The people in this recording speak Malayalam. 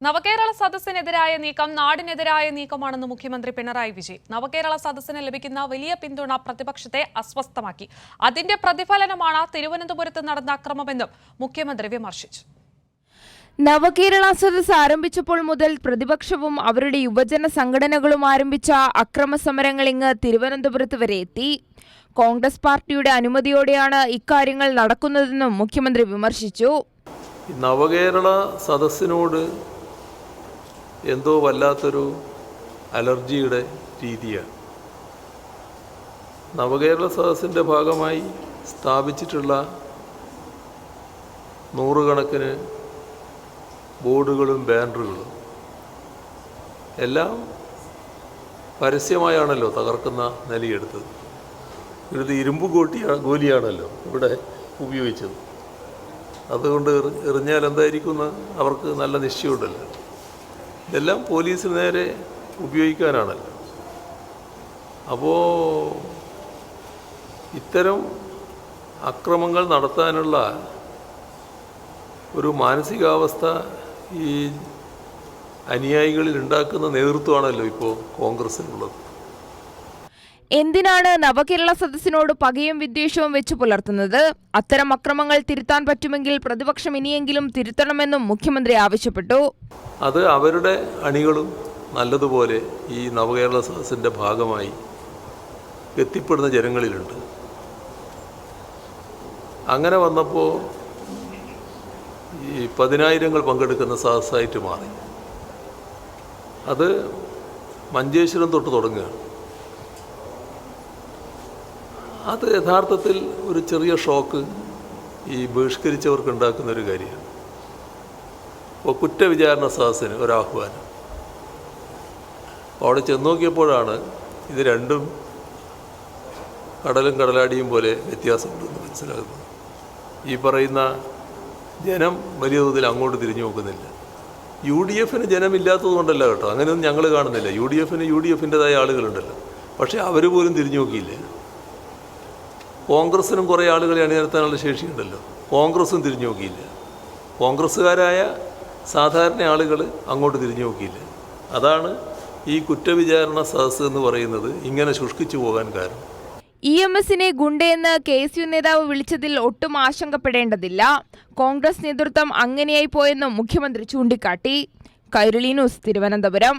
നവകേരള സദസ്സിനെതിരായ നീക്കം നാടിനെതിരായ നീക്കമാണെന്ന് മുഖ്യമന്ത്രി പിണറായി വിജയൻ. നവകേരള സദസ്സിന് ലഭിക്കുന്ന വലിയ പിന്തുണ പ്രതിപക്ഷത്തെ അസ്വസ്ഥമാക്കി. അതിന്റെ പ്രതിഫലനമാണ് തിരുവനന്തപുരത്ത് നടന്ന അക്രമമെന്നും മുഖ്യമന്ത്രി വിമർശിച്ചു. നവകേരള സദസ് ആരംഭിച്ചപ്പോൾ മുതൽ പ്രതിപക്ഷവും അവരുടെ യുവജന സംഘടനകളും ആരംഭിച്ച അക്രമ സമരങ്ങൾ ഇങ്ങ് തിരുവനന്തപുരത്ത് വരെ എത്തി. കോൺഗ്രസ് പാർട്ടിയുടെ അനുമതിയോടെയാണ് ഇക്കാര്യങ്ങൾ നടക്കുന്നതെന്നും മുഖ്യമന്ത്രി വിമർശിച്ചു. നവകേരള സദസ്സിനോട് എന്തോ വല്ലാത്തൊരു അലർജിയുടെ രീതിയാണ്. നവകേരള സദസ്സിൻ്റെ ഭാഗമായി സ്ഥാപിച്ചിട്ടുള്ള നൂറുകണക്കിന് ബോർഡുകളും ബാനറുകളും എല്ലാം പരസ്യമായാണല്ലോ തകർക്കുന്ന നിലയെടുത്തത്. ഇത് ഇരുമ്പ് ഗോലിയാണല്ലോ ഇവിടെ ഉപയോഗിച്ചത്. അതുകൊണ്ട് എറിഞ്ഞാൽ എന്തായിരിക്കും അവർക്ക് നല്ല നിശ്ചയമുണ്ടല്ലോ. ഇതെല്ലാം പോലീസിന് നേരെ ഉപയോഗിക്കാനാണല്ലോ. അപ്പോൾ ഇത്തരം അക്രമങ്ങൾ നടത്താനുള്ള ഒരു മാനസികാവസ്ഥ ഈ അനുയായികളിൽ ഉണ്ടാക്കുന്ന നേതൃത്വമാണല്ലോ ഇപ്പോൾ കോൺഗ്രസിനുള്ളത്. എന്തിനാണ് നവകേരള സദസ്സിനോട് പകയും വിദ്വേഷവും വെച്ചു പുലർത്തുന്നത്? അത്തരം അക്രമങ്ങൾ തിരുത്താൻ പറ്റുമെങ്കിൽ പ്രതിപക്ഷം ഇനിയെങ്കിലും തിരുത്തണമെന്നും മുഖ്യമന്ത്രി ആവശ്യപ്പെട്ടു. അത് അവരുടെ അണികളും നല്ലതുപോലെ ഈ നവകേരള സദസ്സിൻ്റെ ഭാഗമായി എത്തിപ്പെടുന്ന ജനങ്ങളിലുണ്ട്. അങ്ങനെ വന്നപ്പോൾ ഈ 10,000 പങ്കെടുക്കുന്ന സദസ്സായിട്ട് മാറി. അത് മഞ്ചേശ്വരം തൊട്ട് തുടങ്ങുകയാണ്. അത് യഥാർത്ഥത്തിൽ ഒരു ചെറിയ ഷോക്ക് ഈ ബഹിഷ്കരിച്ചവർക്ക് ഉണ്ടാക്കുന്നൊരു കാര്യമാണ്. ഇപ്പോൾ കുറ്റവിചാരണ സദസ്സിന് ഒരാഹ്വാനം. അവിടെ ചെന്ന് നോക്കിയപ്പോഴാണ് ഇത് രണ്ടും കടലും കടലാടിയും പോലെ വ്യത്യാസമുണ്ടെന്ന് മനസ്സിലാകുന്നത്. ഈ പറയുന്ന ജനം വലിയ തോതിൽ അങ്ങോട്ട് തിരിഞ്ഞു നോക്കുന്നില്ല. UDFന് ജനമില്ലാത്തത് കൊണ്ടല്ല കേട്ടോ, അങ്ങനെയൊന്നും ഞങ്ങൾ കാണുന്നില്ല. UDFന് UDFൻ്റെതായ ആളുകളുണ്ടല്ലോ, പക്ഷേ അവർ പോലും തിരിഞ്ഞു നോക്കിയില്ല. കോൺഗ്രസ്സിനും കുറേ ആളുകളെ അണിനിരത്താനുള്ള ശേഷിയുണ്ടല്ലോ, കോൺഗ്രസ്സും തിരിഞ്ഞു നോക്കിയില്ല. കോൺഗ്രസ്സുകാരായ സാധാരണ ആളുകൾ അങ്ങോട്ട് തിരിഞ്ഞു നോക്കിയില്ല. അതാണ് ഈ കുറ്റവിചാരണ സദസ്സ് എന്ന് പറയുന്നത് ഇങ്ങനെ ശുഷ്കിച്ചു പോകാൻ കാരണം. EMSനെ ഗുണ്ടയെന്ന് KSU നേതാവ് വിളിച്ചതിൽ ഒട്ടും ആശങ്കപ്പെടേണ്ടതില്ല. കോൺഗ്രസ് നേതൃത്വം അങ്ങനെയായി പോയെന്നും മുഖ്യമന്ത്രി ചൂണ്ടിക്കാട്ടി. കൈരളി ന്യൂസ്, തിരുവനന്തപുരം.